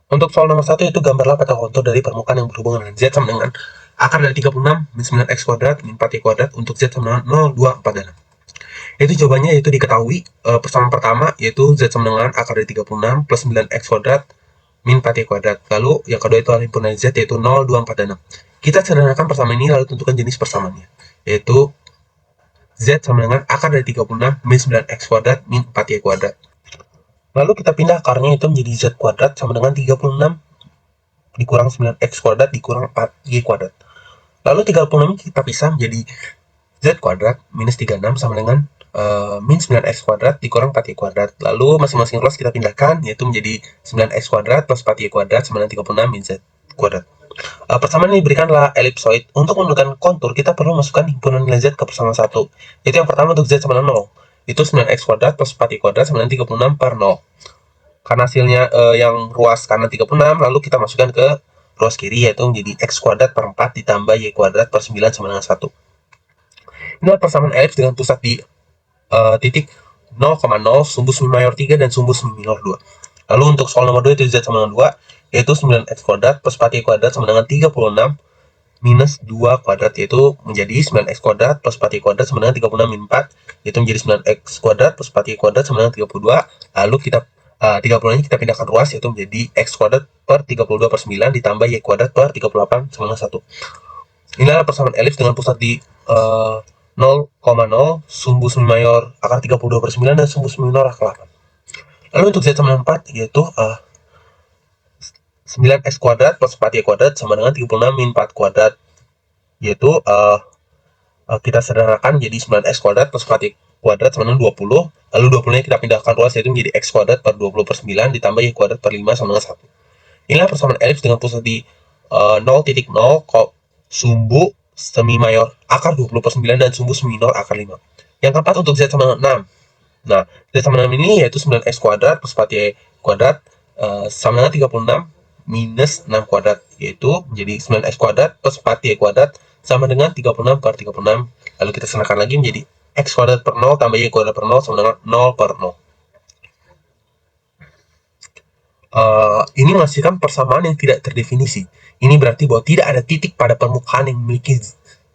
Untuk soal nomor 1 itu gambarlah peta kontur dari permukaan yang berhubungan dengan Z sama dengan akar dari 36 min 9x kuadrat min 4y kuadrat untuk Z sama dengan 0, 2, 4, dan 6. Itu jawabannya yaitu diketahui persamaan pertama yaitu Z sama dengan akar dari 36 plus 9x kuadrat min 4y kuadrat. Lalu yang kedua itu himpunan Z yaitu 0, 2, 4, dan 6. Kita sederhanakan persamaan ini lalu tentukan jenis persamaannya, yaitu Z sama dengan akar dari 36 min 9x kuadrat min 4y kuadrat. Lalu kita pindah akarnya itu menjadi Z kuadrat sama dengan 36 dikurang 9x kuadrat dikurang 4y kuadrat. Lalu 36 kita pisah menjadi Z kuadrat minus 36 sama dengan min 9x kuadrat dikurang 4y kuadrat. Lalu masing-masing ruas kita pindahkan, yaitu menjadi 9x kuadrat plus 4y kuadrat sama dengan 36 min Z kuadrat. Persamaan ini diberikanlah elipsoid. Untuk menentukan kontur, kita perlu masukkan himpunan nilai Z ke persamaan 1. Yaitu yang pertama untuk Z sama dengan 0. Itu 9x kuadrat plus 4y kuadrat sama dengan 36 per 0. Karena hasilnya yang ruas kanan 36, lalu kita masukkan ke ruas kiri, yaitu menjadi x kuadrat per 4 ditambah y kuadrat per 9 sama dengan 1. Inilah persamaan elips dengan pusat di titik 0,0, sumbu semi mayor 3 dan sumbu semi minor 2. Lalu untuk soal nomor 2 itu Z sama dengan 2, yaitu 9x kuadrat plus 4y kuadrat sama dengan 36 minus 2 kuadrat, yaitu menjadi 9x kuadrat plus 4y kuadrat sama dengan 36 min 4, yaitu menjadi 9x kuadrat plus 4y kuadrat sama dengan 32. Lalu kita 30 nya kita pindahkan ruas, yaitu menjadi x kuadrat per 32 per 9 ditambah y kuadrat per 38 sama dengan 1. Inilah persamaan elips dengan pusat di 0,0, sumbu semi mayor akar 32 per 9 dan sumbu semi minor akar 8. Lalu untuk Z sama dengan 4, yaitu 9x kuadrat plus 4y kuadrat sama dengan 36 min 4 kuadrat, yaitu kita sederhanakan jadi 9x kuadrat plus 4y kuadrat sama dengan 20. Lalu 20 nya kita pindahkan ruas, yaitu menjadi x kuadrat per 20 per 9 ditambah y kuadrat per 5 sama dengan 1. Inilah persamaan elips dengan pusat di 0,0, sumbu semi mayor akar 20 per 9 dan sumbu semi minor akar 5. Yang keempat untuk Z sama dengan 6. Nah, Z sama dengan 6 ini yaitu 9x kuadrat plus 4y kuadrat sama dengan 36 minus 6 kuadrat, yaitu menjadi 9x kuadrat plus 4y kuadrat sama dengan 36 per 36. Lalu kita samakan lagi menjadi x kuadrat per 0 tambah y kuadrat per 0 sama dengan 0 per 0. Ini menghasilkan persamaan yang tidak terdefinisi. Ini berarti bahwa tidak ada titik pada permukaan yang memiliki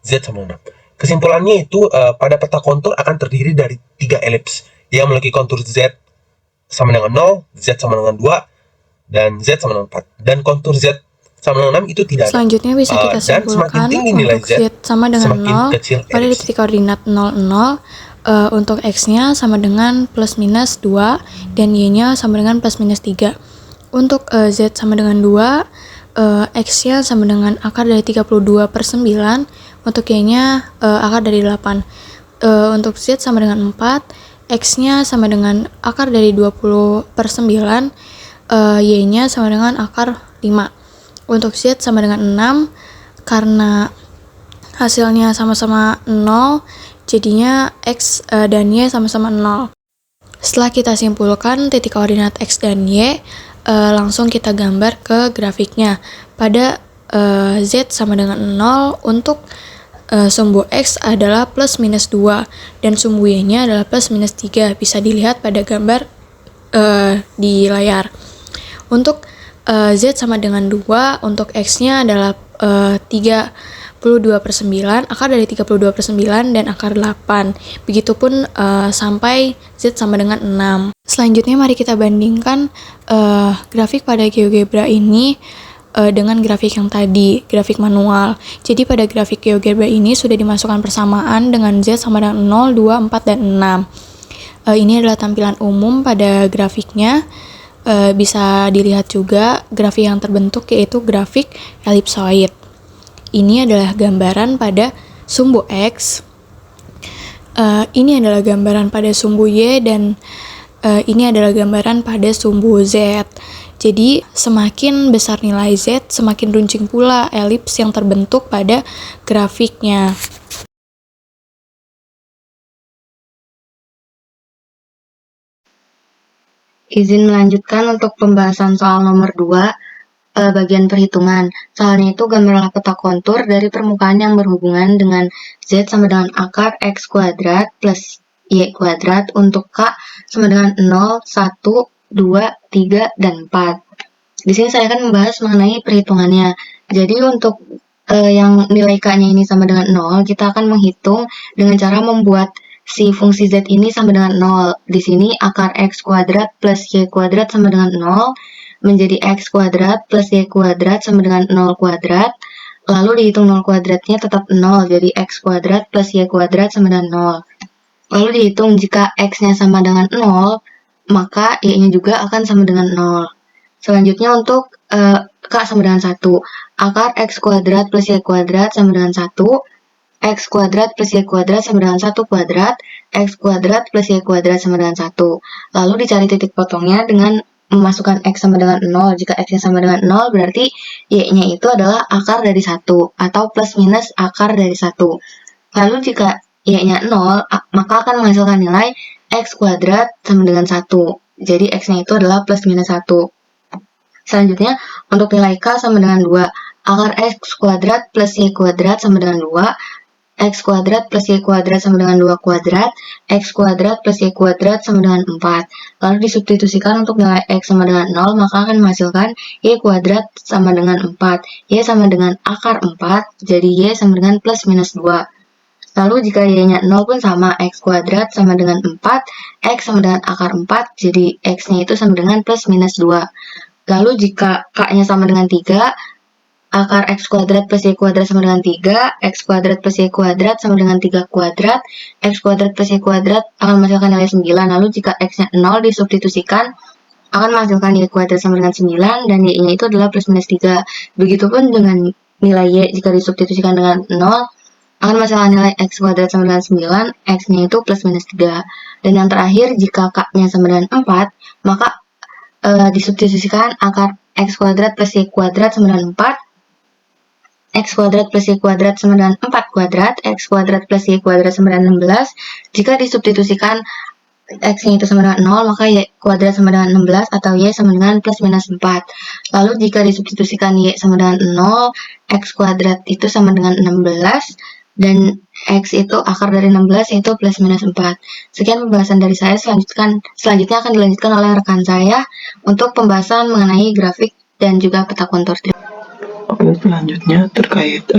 Z sama 6. Kesimpulannya itu pada peta kontur akan terdiri dari 3 elips yang memiliki kontur Z sama dengan 0, Z sama dengan 2, dan Z sama dengan 4. Dan kontur Z sama dengan 6 itu tidak ada. Selanjutnya bisa kita simpulkan untuk Z sama dengan 0 pada di titik koordinat 0, 0. Untuk X-nya sama dengan plus minus 2 dan Y-nya sama dengan plus minus 3. Untuk Z sama dengan 2, X-nya sama dengan akar dari 32 per 9. Untuk Y-nya akar dari 8. Untuk Z sama dengan 4, X-nya sama dengan akar dari 20 per 9. Y-nya sama dengan akar 5. Untuk Z sama dengan 6, karena hasilnya sama-sama 0, jadinya X dan Y sama-sama 0. Setelah kita simpulkan titik koordinat X dan Y, langsung kita gambar ke grafiknya. Pada Z sama dengan 0, untuk sumbu X adalah plus minus 2, dan sumbu Y-nya adalah plus minus 3. Bisa dilihat pada gambar di layar. Untuk Z sama dengan 2, untuk X-nya adalah 32 per 9, akar dari 32 per 9 dan akar 8. Begitupun sampai Z sama dengan 6. Selanjutnya mari kita bandingkan grafik pada GeoGebra ini dengan grafik yang tadi, grafik manual. Jadi pada grafik GeoGebra ini sudah dimasukkan persamaan dengan Z sama dengan 0, 2, 4, dan 6. Ini adalah tampilan umum pada grafiknya. Bisa dilihat juga grafik yang terbentuk yaitu grafik elipsoid. Ini adalah gambaran pada sumbu X, ini adalah gambaran pada sumbu Y, dan ini adalah gambaran pada sumbu Z. Jadi semakin besar nilai Z, semakin runcing pula elips yang terbentuk pada grafiknya. Izin melanjutkan untuk pembahasan soal nomor 2, bagian perhitungan. Soalnya itu gambarlah peta kontur dari permukaan yang berhubungan dengan Z sama dengan akar X kuadrat plus Y kuadrat untuk K sama dengan 0, 1, 2, 3, dan 4. Di sini saya akan membahas mengenai perhitungannya. Jadi untuk yang nilai K-nya ini sama dengan 0, kita akan menghitung dengan cara membuat si fungsi Z ini sama dengan 0. Di sini akar X kuadrat plus Y kuadrat sama dengan 0, menjadi X kuadrat plus Y kuadrat sama dengan 0 kuadrat. Lalu dihitung 0 kuadratnya tetap 0, jadi X kuadrat plus Y kuadrat sama dengan 0. Lalu dihitung jika X-nya sama dengan 0, maka Y-nya juga akan sama dengan 0. Selanjutnya untuk K sama dengan 1. Akar X kuadrat plus Y kuadrat sama dengan 1. X kuadrat plus Y kuadrat sama dengan 1 kuadrat. X kuadrat plus Y kuadrat sama dengan 1. Lalu dicari titik potongnya dengan memasukkan X sama dengan 0. Jika X-nya sama dengan 0, berarti Y-nya itu adalah akar dari 1 atau plus minus akar dari 1. Lalu jika Y-nya 0, maka akan menghasilkan nilai X kuadrat sama dengan 1. Jadi X-nya itu adalah plus minus 1. Selanjutnya, untuk nilai K sama dengan 2, akar X kuadrat plus Y kuadrat sama dengan 2, X kuadrat plus Y kuadrat sama dengan 2 kuadrat, X kuadrat plus Y kuadrat sama dengan 4. Lalu disubstitusikan untuk nilai X sama dengan 0, maka akan menghasilkan Y kuadrat sama dengan 4. Y sama dengan akar 4, jadi Y sama dengan plus minus 2. Lalu jika Y-nya 0 pun sama, X kuadrat sama dengan 4, X sama dengan akar 4, jadi X-nya itu sama dengan plus minus 2. Lalu jika K-nya sama dengan 3, akar X kuadrat plus Y kuadrat sama dengan 3, X kuadrat plus Y kuadrat sama dengan 3 kuadrat, X kuadrat plus Y kuadrat akan menghasilkan nilai 9. Lalu jika X-nya 0 disubstitusikan, akan menghasilkan Y kuadrat sama dengan 9, dan Y-nya itu adalah plus minus 3. Begitupun dengan nilai Y jika disubstitusikan dengan 0, akan menghasilkan nilai X kuadrat sama dengan 9, X-nya itu plus minus 3. Dan yang terakhir, jika K-nya sama dengan 4, maka disubstitusikan akar X kuadrat plus Y kuadrat sama dengan 4, X kuadrat plus Y kuadrat sama dengan 4 kuadrat, X kuadrat plus Y kuadrat sama dengan 16. Jika disubstitusikan X-nya itu sama dengan 0, maka Y kuadrat sama dengan 16 atau Y sama dengan plus minus 4. Lalu jika disubstitusikan Y sama dengan 0, X kuadrat itu sama dengan 16, dan X itu akar dari 16, yaitu plus minus 4. Sekian pembahasan dari saya, selanjutnya akan dilanjutkan oleh rekan saya untuk pembahasan mengenai grafik dan juga peta kontur. Oke, selanjutnya terkait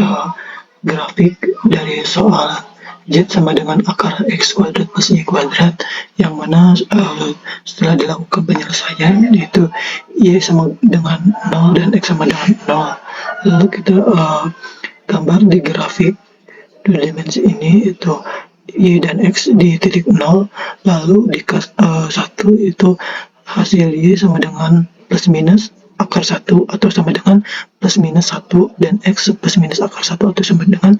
grafik dari soal Z sama dengan akar X kuadrat plus Y kuadrat, yang mana setelah dilakukan penyelesaian yaitu Y sama dengan 0 dan X sama dengan 0. Lalu kita gambar di grafik dua dimensi ini, itu Y dan X di titik 0, lalu di 1 itu hasil Y sama dengan plus minus akar 1 atau sama dengan plus minus 1, dan X plus minus akar 1 atau sama dengan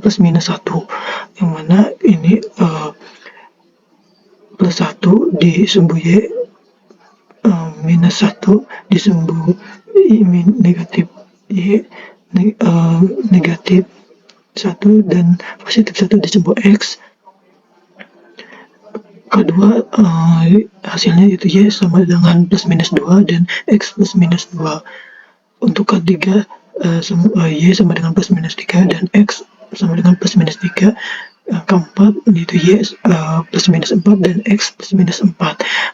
plus minus 1, yang mana ini plus 1 di sumbu Y, minus 1 di sumbu Y negatif Y, negatif 1 dan positif 1 di sumbu X. Kedua, hasilnya itu Y sama dengan plus minus 2 dan X plus minus 2. Untuk ketiga, Y sama dengan plus minus 3 dan X sama dengan plus minus 3. Keempat, itu Y plus minus 4 dan X plus minus 4.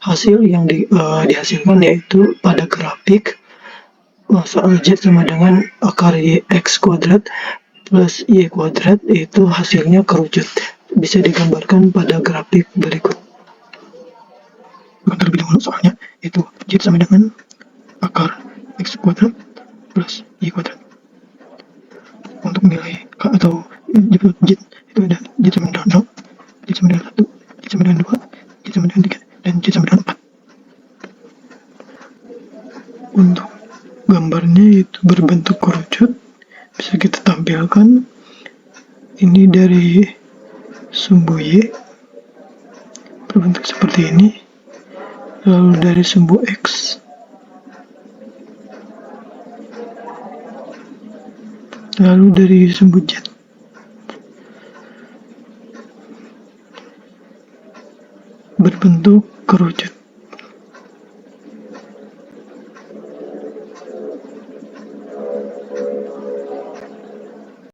Hasil yang dihasilkan yaitu pada grafik soal Z sama dengan akar Y X kuadrat plus Y kuadrat, itu hasilnya kerucut. Bisa digambarkan pada grafik berikut. Terlebih dahulu soalnya itu Z sama dengan akar X kuadrat plus Y kuadrat. Untuk nilai K atau Z itu ada Z sama dengan 0, Z sama dengan 1, Z sama dengan 2, Z sama dengan 3, dan Z sama dengan 4. Untuk gambarnya itu berbentuk kerucut, bisa kita tampilkan. Ini dari sumbu Y berbentuk seperti ini, lalu dari sumbu X, lalu dari sumbu Z. Berbentuk kerucut.